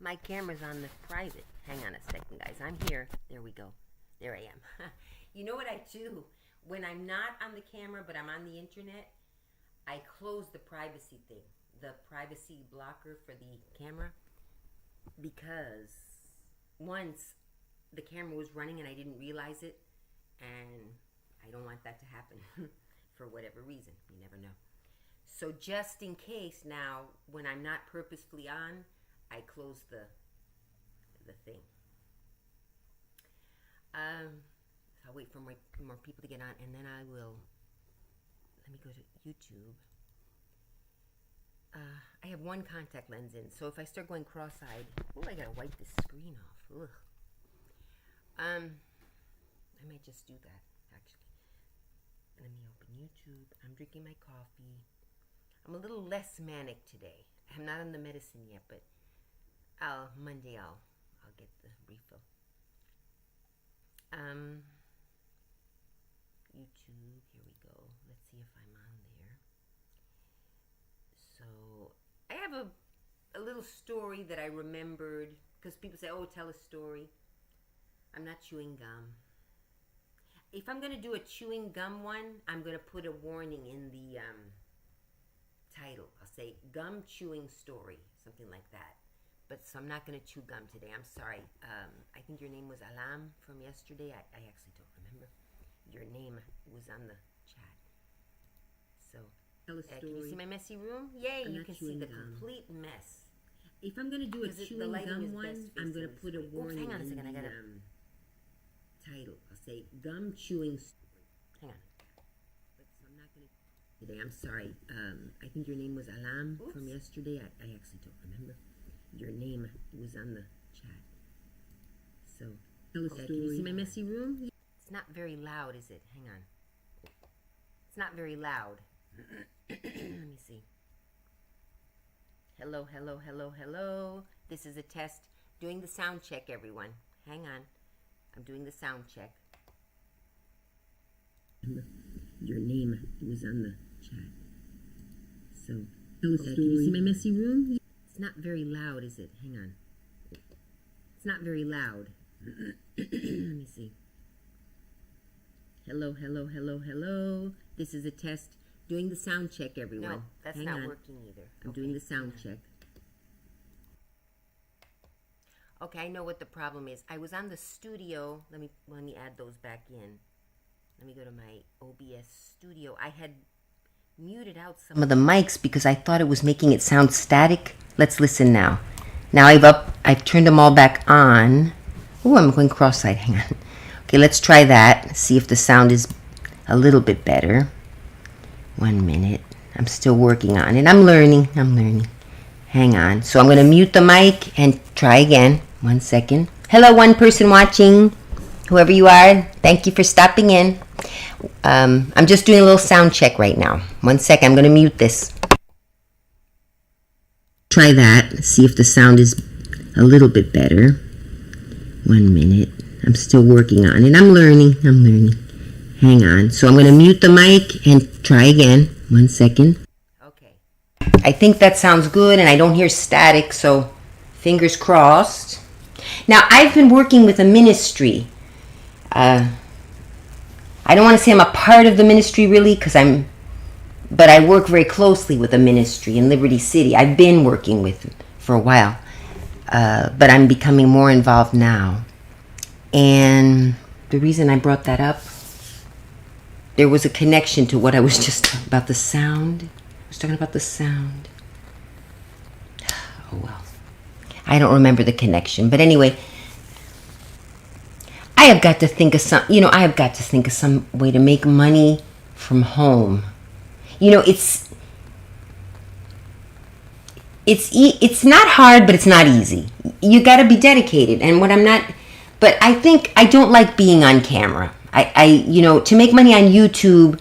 My camera's on the private. Hang on a second, guys. I'm here. There we go. There I am. You know what I do? When I'm not on the camera, but I'm on the internet, I close the privacy thing, the privacy blocker for the camera, because once the camera was running and I didn't realize it, and I don't want that to happen for whatever reason. You never know. So just in case now, when I'm not purposefully on, I close the thing. So I'll wait for more people to get on, and then I will, let me go to YouTube. I have one contact lens in, so if I start going cross-eyed, I gotta wipe this screen off. Ugh. I might just do that, actually. Let me open YouTube. I'm drinking my coffee. I'm a little less manic today. I'm not on the medicine yet, but Monday I'll get the refill. YouTube, here we go. Let's see if I'm on there. So I have a little story that I remembered, because people say, oh, tell a story. I'm not chewing gum. If I'm going to do a chewing gum one, I'm going to put a warning in the title. I'll say gum chewing story, something like that. But so I'm not going to chew gum today. I'm sorry. I think your name was Alam from yesterday. I actually don't remember. Your name was on the chat. So, tell a story. Can you see my messy room? Yay, you can see the complete mess. If I'm going to do a chewing gum one, I'm going to put a warning hang on a second. in the title. I'll say gum chewing story. Hang on. But so I'm not going to today. I'm sorry. I think your name was Alam from yesterday. I actually don't remember. Your name was on the chat. So, tell a story. Can you see my messy room? It's not very loud, is it? Hang on. It's not very loud. Let me see. Hello, hello, hello, hello. This is a test. Doing the sound check, everyone. Hang on. I'm doing the sound check. Your name was on the chat. So, tell a story. Can you see my messy room? It's not very loud, is it? Hang on. It's not very loud. Let me see. Hello, hello, hello, hello. This is a test. Doing the sound check, everyone. No, that's Hang not on. Working either. I'm doing the sound check. Okay, I know what the problem is. I was on the studio. Let me add those back in. Let me go to my OBS studio. I had muted out some of the mics because I thought it was making it sound static. Let's listen now. Now I've turned them all back on. Oh, I'm going cross-eyed. Hang on. Okay, let's try that. See if the sound is a little bit better. 1 minute. I'm still working on it. I'm learning. Hang on. So I'm going to mute the mic and try again. 1 second. Hello, one person watching. Whoever you are, thank you for stopping in. I'm just doing a little sound check right now. 1 second. I'm going to mute this. Try that. See if the sound is a little bit better. 1 minute. I'm still working on it. I'm learning. Hang on. So I'm going to mute the mic and try again. 1 second. Okay. I think that sounds good, and I don't hear static, so fingers crossed. Now, I've been working with a ministry. I don't want to say I'm a part of the ministry, really, but I work very closely with a ministry in Liberty City. I've been working with it for a while, but I'm becoming more involved now. And the reason I brought that up, there was a connection to what I was just talking about, the sound. I was talking about the sound. Oh, well. I don't remember the connection. But anyway, I have got to think of some way to make money from home. It's not hard, but it's not easy. You got to be dedicated. And but I think I don't like being on camera. To make money on YouTube,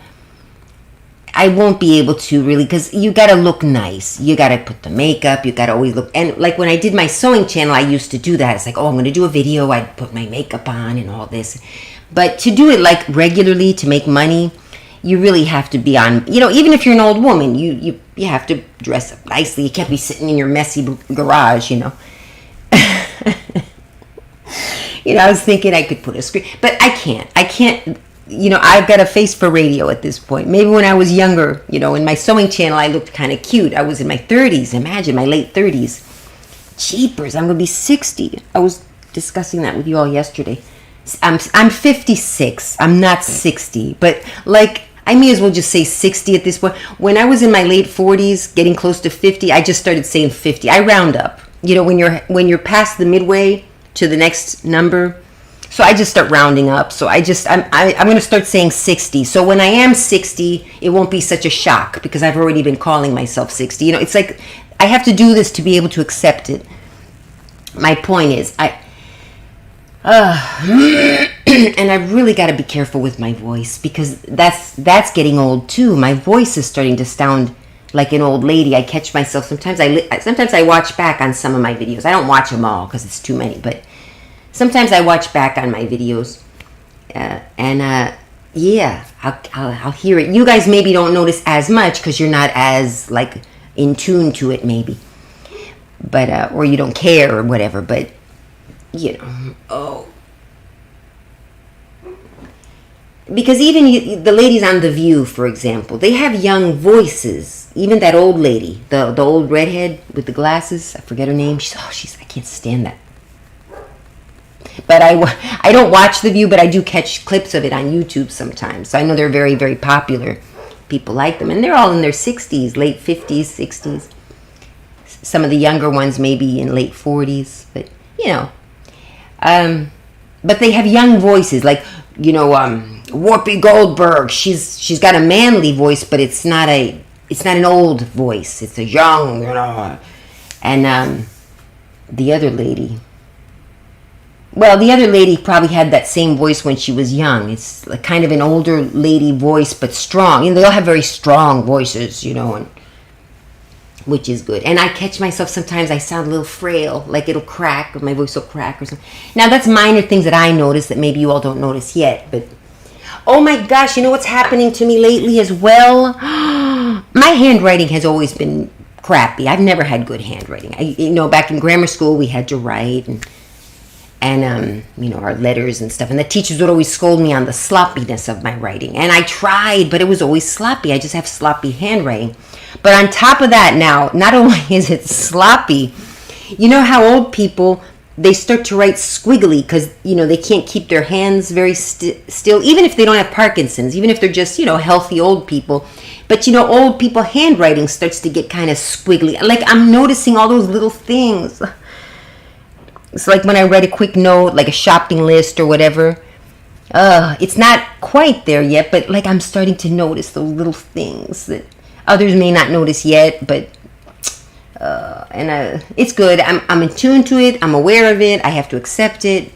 I won't be able to really, because you got to look nice. You got to put the makeup. You got to always look. And like when I did my sewing channel, I used to do that. It's like, I'm going to do a video. I'd put my makeup on and all this. But to do it like regularly to make money, you really have to be on, even if you're an old woman, you have to dress up nicely. You can't be sitting in your messy garage, I was thinking I could put a screen, but I can't. I've got a face for radio at this point. Maybe when I was younger, in my sewing channel, I looked kind of cute. I was in my 30s. Imagine my late 30s. Jeepers, I'm going to be 60. I was discussing that with you all yesterday. I'm 56. I'm not 60, but I may as well just say 60 at this point. When I was in my late 40s, getting close to 50, I just started saying 50. I round up. When you're past the midway to the next number, so I just start rounding up. So I'm going to start saying 60. So when I am 60, it won't be such a shock because I've already been calling myself 60. It's like I have to do this to be able to accept it. My point is, and I've really got to be careful with my voice because that's getting old too. My voice is starting to sound like an old lady. I catch myself sometimes. Sometimes I watch back on some of my videos. I don't watch them all because it's too many, but sometimes I watch back on my videos, I'll hear it. You guys maybe don't notice as much because you're not as in tune to it, maybe, but or you don't care or whatever. But because even the ladies on The View, for example, they have young voices. Even that old lady, the old redhead with the glasses, I forget her name. I can't stand that. But I don't watch The View, but I do catch clips of it on YouTube sometimes. So I know they're very, very popular. People like them. And they're all in their 60s, late 50s, 60s. Some of the younger ones maybe in late 40s. But, but they have young voices. Whoopi Goldberg. She's got a manly voice, but it's not an old voice. It's a young, And the other lady... Well, the other lady probably had that same voice when she was young. It's kind of an older lady voice, but strong. They all have very strong voices, which is good. And I catch myself sometimes, I sound a little frail, like it'll crack, or my voice will crack or something. Now, that's minor things that I notice that maybe you all don't notice yet. But, oh my gosh, you know what's happening to me lately as well? My handwriting has always been crappy. I've never had good handwriting. Back in grammar school, we had to write and our letters and stuff. And the teachers would always scold me on the sloppiness of my writing. And I tried, but it was always sloppy. I just have sloppy handwriting. But on top of that now, not only is it sloppy, you know how old people, they start to write squiggly because, they can't keep their hands very still, even if they don't have Parkinson's, even if they're just, healthy old people. But, old people handwriting starts to get kind of squiggly. I'm noticing all those little things. It's like when I read a quick note, like a shopping list or whatever. It's not quite there yet, but I'm starting to notice those little things that others may not notice yet. But it's good. I'm in tune to it. I'm aware of it. I have to accept it.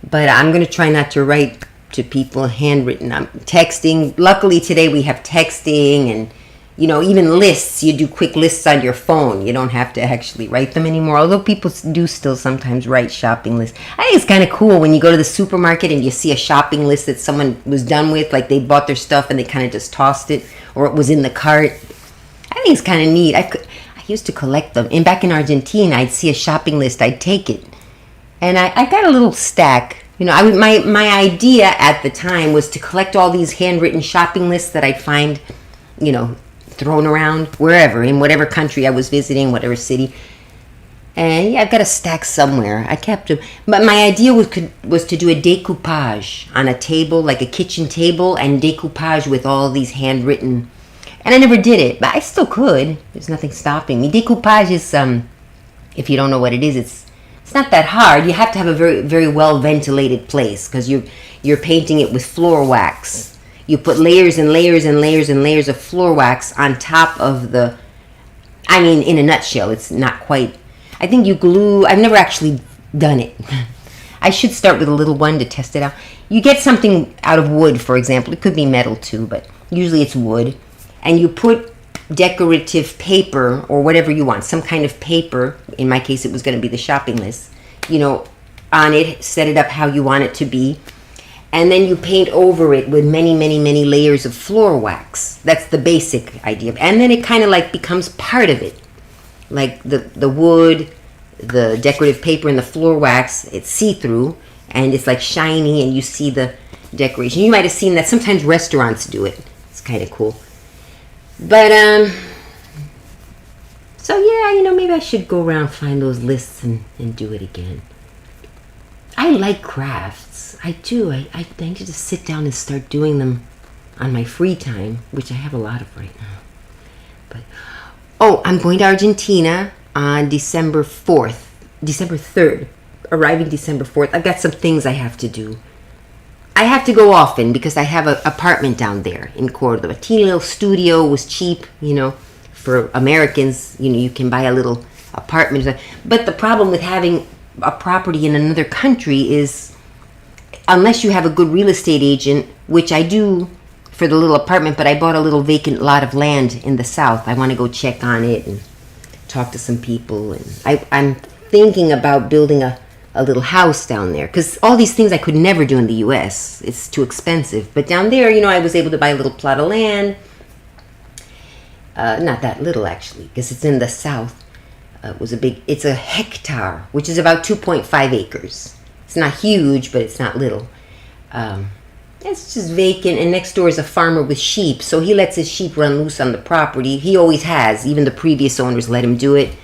But I'm gonna try not to write to people handwritten. I'm texting. Luckily today we have texting and. Even lists, you do quick lists on your phone. You don't have to actually write them anymore. Although people do still sometimes write shopping lists. I think it's kind of cool when you go to the supermarket and you see a shopping list that someone was done with. Like they bought their stuff and they kind of just tossed it. Or it was in the cart. I think it's kind of neat. I used to collect them. And back in Argentina, I'd see a shopping list. I'd take it. And I got a little stack. My idea at the time was to collect all these handwritten shopping lists that I'd find, thrown around wherever, in whatever country I was visiting, whatever city. And I've got a stack somewhere. I kept them. But my idea was to do a decoupage on a table, like a kitchen table, and decoupage with all these handwritten. And I never did it, but I still could. There's nothing stopping me. Decoupage is, if you don't know what it is, it's not that hard. You have to have a very, very well ventilated place because you're painting it with floor wax. You put layers and layers and layers and layers of floor wax on top of in a nutshell, it's not quite. I think you glue. I've never actually done it. I should start with a little one to test it out. You get something out of wood, for example. It could be metal too, but usually it's wood. And you put decorative paper or whatever you want, some kind of paper. In my case, it was going to be the shopping list. On it, set it up how you want it to be. And then you paint over it with many, many, many layers of floor wax. That's the basic idea. And then it kind of becomes part of it. Like the wood, the decorative paper and the floor wax, it's see-through and it's like shiny and you see the decoration. You might have seen that sometimes restaurants do it. It's kind of cool. But so yeah, maybe I should go around, find those lists and do it again. I like crafts. I do. I need to sit down and start doing them on my free time, which I have a lot of right now. But I'm going to Argentina on December 3rd, arriving December 4th. I've got some things I have to do. I have to go often because I have an apartment down there in Cordoba. A teeny little studio was cheap, for Americans. You can buy a little apartment. But the problem with having a property in another country is, unless you have a good real estate agent, which I do for the little apartment, but I bought a little vacant lot of land in the south. I want to go check on it and talk to some people. And I'm thinking about building a little house down there, because all these things I could never do in the U.S. It's too expensive. But down there, I was able to buy a little plot of land. Not that little, actually, because it's in the south. It's a hectare, which is about 2.5 acres. It's not huge, but it's not little. It's just vacant, and next door is a farmer with sheep, so he lets his sheep run loose on the property. He always has. Even the previous owners let him do it.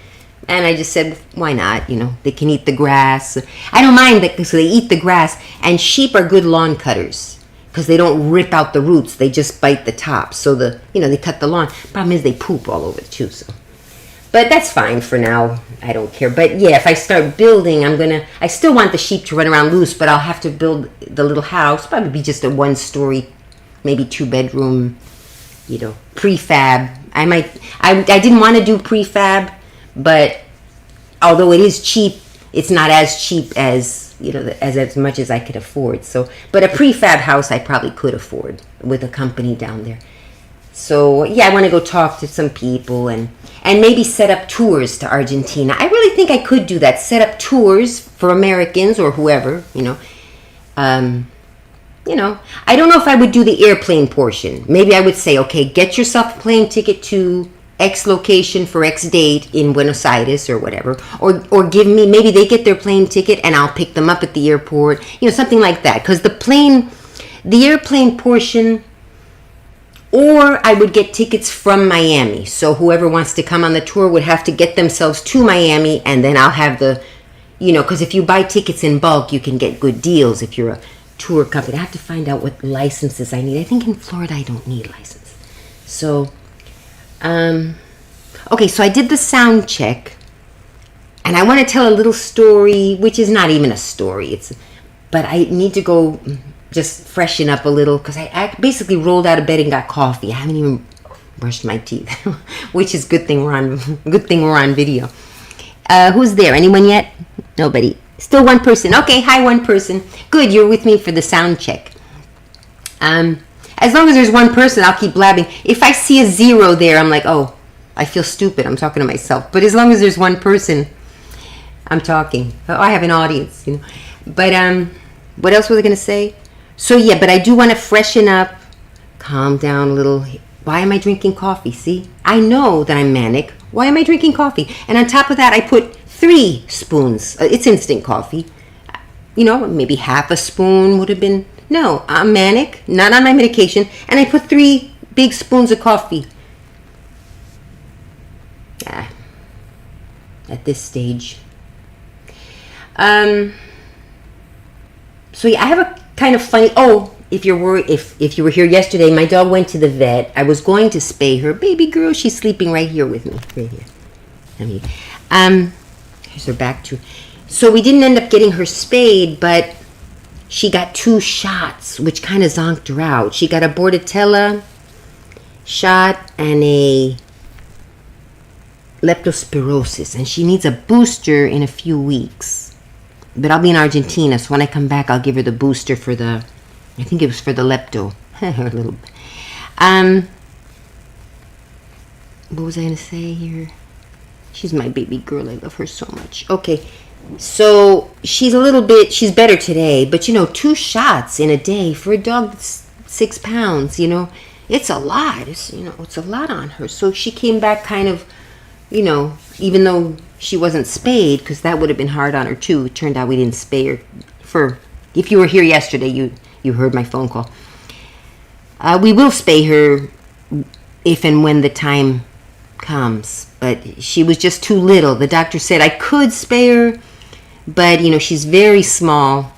And I just said, why not? They can eat the grass. I don't mind that because they eat the grass, and sheep are good lawn cutters because they don't rip out the roots. They just bite the top. So they cut the lawn. Problem is they poop all over it too, so. But that's fine for now. I don't care. But yeah, if I start building, I still want the sheep to run around loose, but I'll have to build the little house. Probably be just a 1-story, maybe 2-bedroom, prefab. I didn't want to do prefab, but although it is cheap, it's not as cheap as, as much as I could afford. So, but a prefab house I probably could afford with a company down there. So yeah, I want to go talk to some people and maybe set up tours to Argentina. I really think I could do that. Set up tours for Americans or whoever, I don't know if I would do the airplane portion. Maybe I would say, okay, get yourself a plane ticket to X location for X date in Buenos Aires or whatever. Or give me, maybe they get their plane ticket and I'll pick them up at the airport. Something like that. Because the airplane portion... Or I would get tickets from Miami. So whoever wants to come on the tour would have to get themselves to Miami, and then I'll have because if you buy tickets in bulk, you can get good deals if you're a tour company. I have to find out what licenses I need. I think in Florida I don't need license. So, okay, so I did the sound check, and I want to tell a little story, which is not even a story. But I need to go... just freshen up a little because I basically rolled out of bed and got coffee. I haven't even brushed my teeth, which is good thing we're on video. Who's there? Anyone yet? Nobody. Still one person. Okay, hi one person. Good, you're with me for the sound check. As long as there's one person, I'll keep blabbing. If I see a 0 there, I'm like, oh, I feel stupid. I'm talking to myself. But as long as there's one person, I'm talking. Oh, I have an audience, But what else was I going to say? So yeah, but I do want to freshen up, calm down a little. Why am I drinking coffee? See, I know that I'm manic. Why am I drinking coffee? And on top of that, I put 3 spoons. It's instant coffee. Maybe half a spoon would have been. No, I'm manic, not on my medication. And I put 3 big spoons of coffee. At this stage. So yeah, I have a kind of funny. Oh, if you're worried, if you were here yesterday, my dog went to the vet. I was going to spay her. Baby girl, she's sleeping right here with me, right here. Here's her back too. So we didn't end up getting her spayed, but she got 2 shots, which kind of zonked her out. She got a Bordetella shot and a leptospirosis, and she needs a booster in a few weeks. But I'll be in Argentina, so when I come back, I'll give her the booster for I think it was for the lepto. Her little. What was I going to say here? She's my baby girl. I love her so much. Okay, so she's better today, but 2 shots in a day for a dog that's 6 pounds, it's a lot. It's a lot on her. So she came back kind of, even though she wasn't spayed, because that would have been hard on her too. It turned out we didn't spay her. For if you were here yesterday, you heard my phone call. We will spay her if and when the time comes, but she was just too little. The doctor said I could spay her, but she's very small,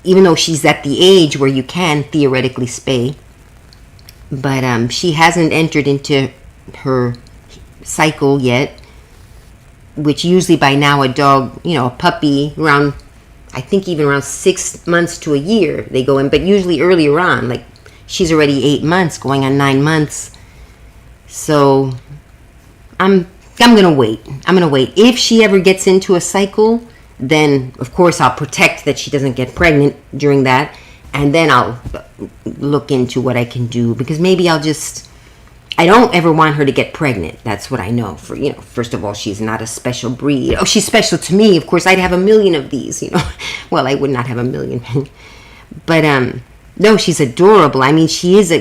even though she's at the age where you can theoretically spay. But she hasn't entered into her cycle yet, which usually by now a dog, a puppy, around, I think even around 6 months to a year they go in, but usually earlier on, like she's already 8 months, going on 9 months. So I'm gonna wait. If she ever gets into a cycle, then of course I'll protect that she doesn't get pregnant during that, and then I'll look into what I can do, because maybe I don't ever want her to get pregnant. That's what I know. First of all, she's not a special breed. Oh, she's special to me. Of course, I'd have a million of these, Well, I would not have a million. But, no, she's adorable. I mean, she is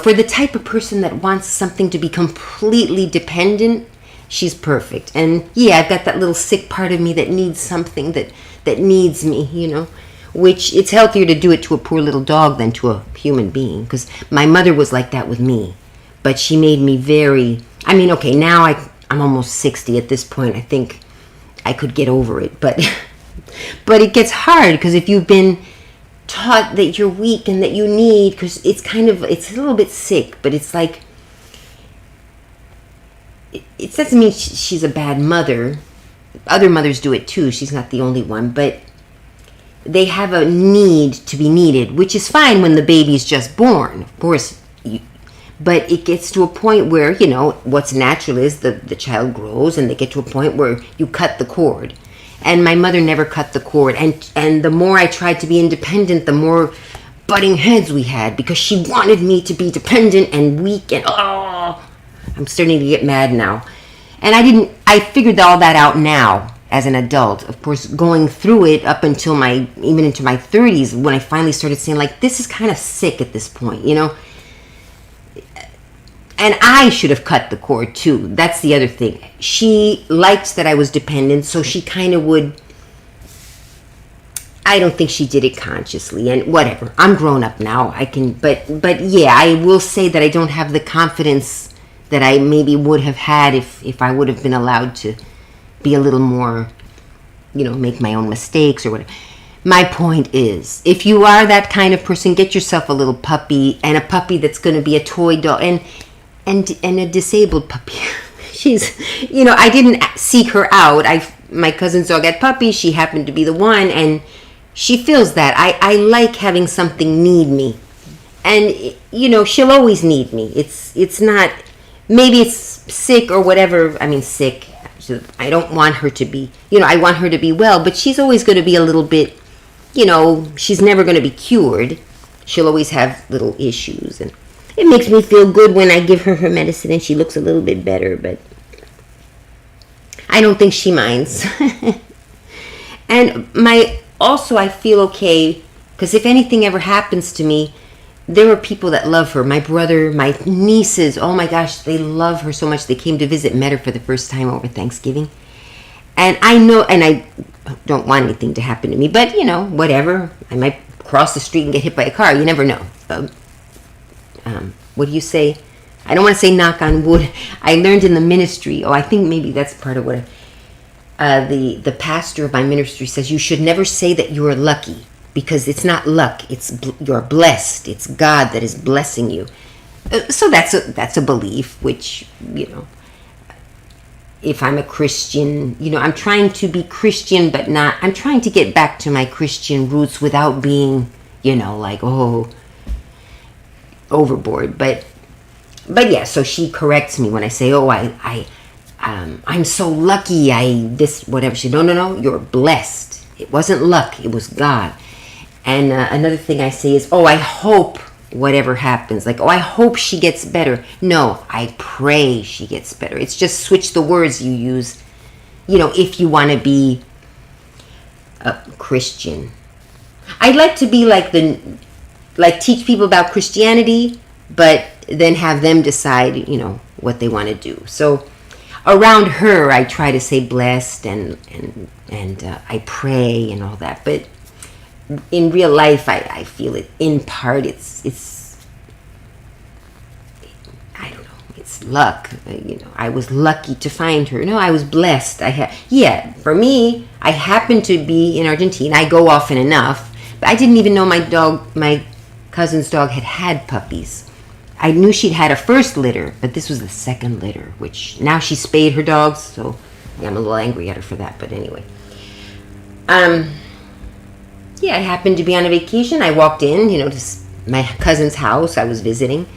for the type of person that wants something to be completely dependent, she's perfect. And, yeah, I've got that little sick part of me that needs something that needs me, which it's healthier to do it to a poor little dog than to a human being, because my mother was like that with me. But she made me okay, now I'm almost 60 at this point. I think I could get over it. But but it gets hard, because if you've been taught that you're weak and that you need, because it's a little bit sick, but it's like, it doesn't mean she's a bad mother. Other mothers do it too. She's not the only one. But they have a need to be needed, which is fine when the baby's just born. Of course, but it gets to a point where, what's natural is the child grows, and they get to a point where you cut the cord. And my mother never cut the cord. And the more I tried to be independent, the more butting heads we had, because she wanted me to be dependent and weak, and I'm starting to get mad now. And I figured all that out now as an adult. Of course, going through it up until even into my 30s, when I finally started saying, like, this is kind of sick at this point, And I should have cut the cord too. That's the other thing. She liked that I was dependent, so she kind of would. I don't think she did it consciously, and whatever. I'm grown up now. I can, but yeah, I will say that I don't have the confidence that I maybe would have had if I would have been allowed to be a little more, make my own mistakes or whatever. My point is, if you are that kind of person, get yourself a little puppy, and a puppy that's going to be a toy dog, and a disabled puppy. She's, I didn't seek her out. My cousin's dog had puppies. She happened to be the one, and she feels that. I like having something need me. And, she'll always need me. It's not, maybe it's sick or whatever. I mean, sick. I don't want her to be, I want her to be well, but she's always going to be a little bit, she's never going to be cured. She'll always have little issues, and it makes me feel good when I give her medicine and she looks a little bit better, but I don't think she minds. And I feel okay, because if anything ever happens to me, there are people that love her. My brother, my nieces, oh my gosh, they love her so much. They came to visit, met her for the first time over Thanksgiving. And I know, and I don't want anything to happen to me, but whatever. I might cross the street and get hit by a car. You never know. What do you say? I don't want to say knock on wood. I learned in the ministry. I think maybe that's part of what the pastor of my ministry says. You should never say that you are lucky, because it's not luck. You're blessed. It's God that is blessing you. So that's a belief, which if I'm a Christian, I'm trying to be Christian, but not. I'm trying to get back to my Christian roots without being, like overboard, but yeah. So she corrects me when I say, I'm so lucky. Whatever. She no, you're blessed. It wasn't luck. It was God. And another thing I say is, I hope whatever happens. Like, I hope she gets better. No, I pray she gets better. It's just switch the words you use. If you want to be a Christian. I'd like to be teach people about Christianity, but then have them decide, what they want to do. So, around her, I try to say blessed and I pray and all that. But in real life, I feel it in part. It's I don't know. It's luck. I was lucky to find her. No, I was blessed. For me, I happened to be in Argentina. I go often enough, but I didn't even know my cousin's dog had puppies. I knew she'd had a first litter, but this was the second litter, which now she spayed her dogs, so I'm a little angry at her for that, but anyway. I happened to be on a vacation. I walked in, to my cousin's house. I was visiting.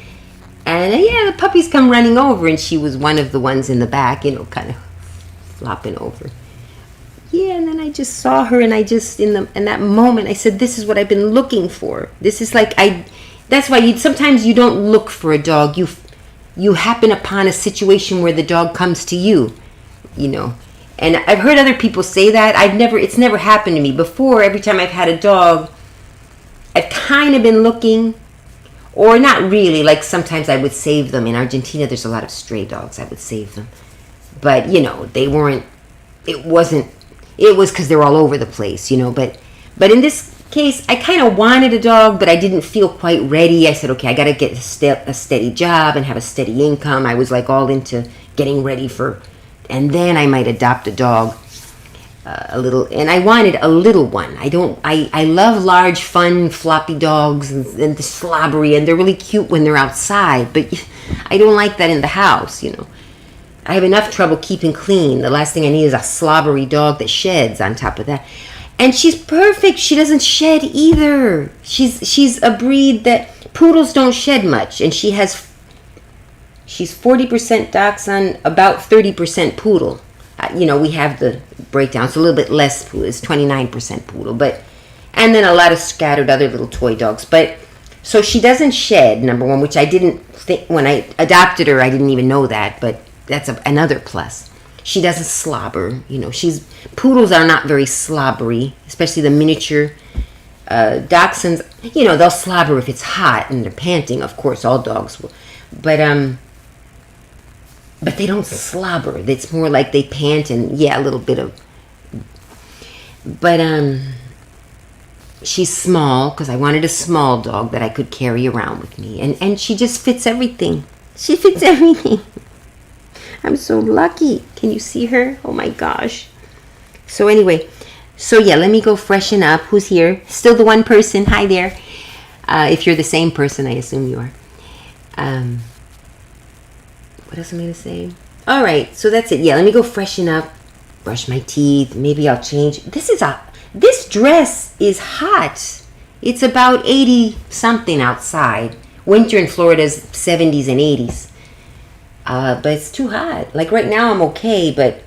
And the puppies come running over, and she was one of the ones in the back, kind of flopping over. Yeah, and then I just saw her, and in that moment, I said, this is what I've been looking for. This is like, that's why sometimes you don't look for a dog. You happen upon a situation where the dog comes to you, And I've heard other people say that. It's never happened to me before. Every time I've had a dog, I've kind of been looking, or not really. Like sometimes I would save them. In Argentina, there's a lot of stray dogs. I would save them, but they weren't. It was because they're all over the place, But in this case, I kind of wanted a dog, but I didn't feel quite ready. I said, okay, I got to get a steady job and have a steady income. I was like all into getting ready and then I might adopt a dog a little. And I wanted a little one. I love large, fun, floppy dogs and the slobbery, and they're really cute when they're outside, but I don't like that in the house, I have enough trouble keeping clean. The last thing I need is a slobbery dog that sheds on top of that. And she's perfect. She doesn't shed either. She's a breed that poodles don't shed much, and she's 40% Dachshund, about 30% poodle. We have the breakdown. It's a little bit less poodle. It's 29% poodle, and then a lot of scattered other little toy dogs. But so she doesn't shed, number one, which I didn't think when I adopted her. I didn't even know that, but that's another plus. She doesn't slobber. Poodles are not very slobbery, especially the miniature Dachshunds. They'll slobber if it's hot and they're panting. Of course, all dogs will, but they don't slobber. It's more like they pant and a little bit of. But she's small because I wanted a small dog that I could carry around with me, and she just fits everything. She fits everything. I'm so lucky. Can you see her? Oh my gosh. So anyway, let me go freshen up. Who's here? Still the one person. Hi there. If you're the same person, I assume you are. What else am I going to say? All right, so that's it. Let me go freshen up, brush my teeth. Maybe I'll change. This dress is hot. It's about 80 something outside. Winter in Florida is 70s and 80s. But it's too hot. Like right now I'm okay, but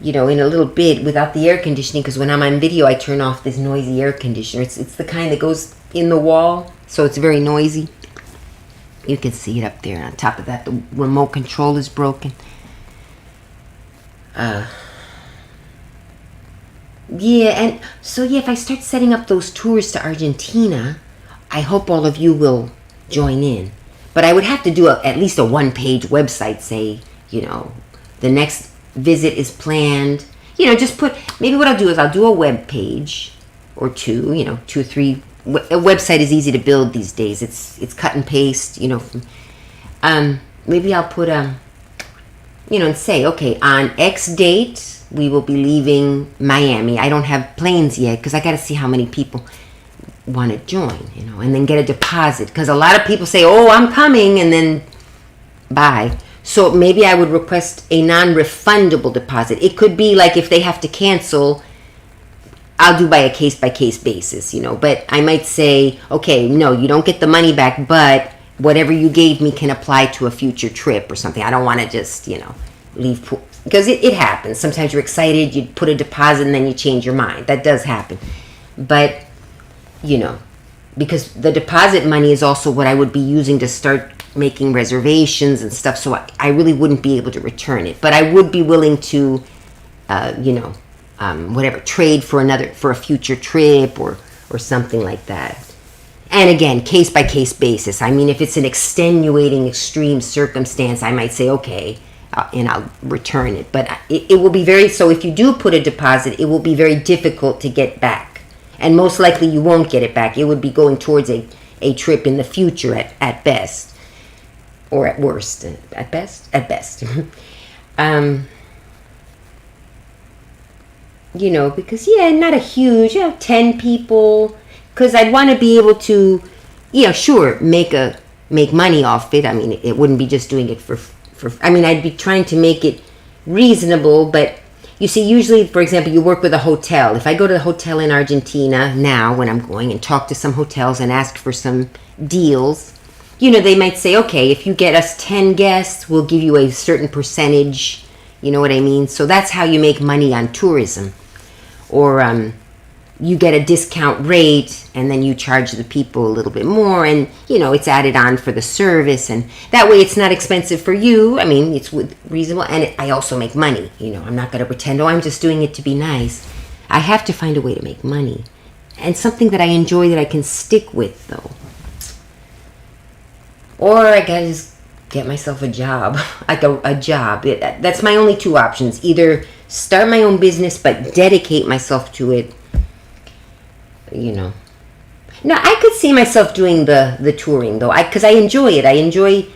in a little bit without the air conditioning, because when I'm on video I turn off this noisy air conditioner. It's the kind that goes in the wall, so it's very noisy. You can see it up there. On top of that, the remote control is broken. And so if I start setting up those tours to Argentina, I hope all of you will join in. But I would have to do at least a one-page website, say, the next visit is planned. Just put, maybe what I'll do is I'll do a web page or two, 2 or 3. A website is easy to build these days. It's cut and paste, maybe I'll put and say, okay, on X date, we will be leaving Miami. I don't have planes yet because I got to see how many people want to join, and then get a deposit, because a lot of people say, oh, I'm coming, and then bye. So maybe I would request a non-refundable deposit. It could be like if they have to cancel, I'll do by a case-by-case basis, but I might say, okay, no, you don't get the money back, but whatever you gave me can apply to a future trip or something. I don't want to just, leave, because it happens. Sometimes you're excited, you put a deposit, and then you change your mind. That does happen. But because the deposit money is also what I would be using to start making reservations and stuff, so I really wouldn't be able to return it. But I would be willing to, trade for a future trip or something like that. And again, case by case basis. I mean, if it's an extenuating, extreme circumstance, I might say, okay, and I'll return it. But it will be very, so if you do put a deposit, it will be very difficult to get back. And most likely you won't get it back. It would be going towards a trip in the future at best. Or at worst. At best? At best. You know, because, not a huge, 10 people. Because I'd want to be able to, sure, make money off it. I mean, it wouldn't be just doing it for I'd be trying to make it reasonable, but you see, usually, for example, you work with a hotel. If I go to the hotel in Argentina now, when I'm going, and talk to some hotels and ask for some deals, they might say, okay, if you get us 10 guests, we'll give you a certain percentage, you know what I mean? So that's how you make money on tourism. Or you get a discount rate, and then you charge the people a little bit more, and it's added on for the service, and that way it's not expensive for you. I mean, it's reasonable, and I also make money. I'm not going to pretend, I'm just doing it to be nice. I have to find a way to make money, and something that I enjoy that I can stick with, though. Or I gotta just get myself a job, like a job. That's my only two options: either start my own business but dedicate myself to it. Now, I could see myself doing the touring, though, because I enjoy it. I enjoy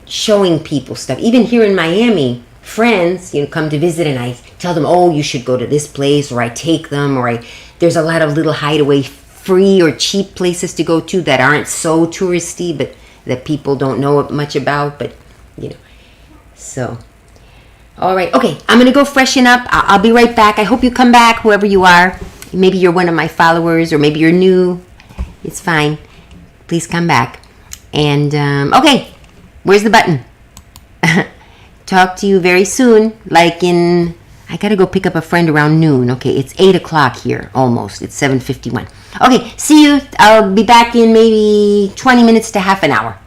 showing people stuff. Even here in Miami, friends, come to visit, and I tell them, oh, you should go to this place, or I take them, or there's a lot of little hideaway free or cheap places to go to that aren't so touristy, but that people don't know much about, but, so... All right, okay, I'm going to go freshen up. I'll be right back. I hope you come back, whoever you are. Maybe you're one of my followers, or maybe you're new. It's fine. Please come back. And, okay, where's the button? Talk to you very soon, like in... I got to go pick up a friend around noon. Okay, it's 8 o'clock here, almost. It's 7:51. Okay, see you. I'll be back in maybe 20 minutes to half an hour.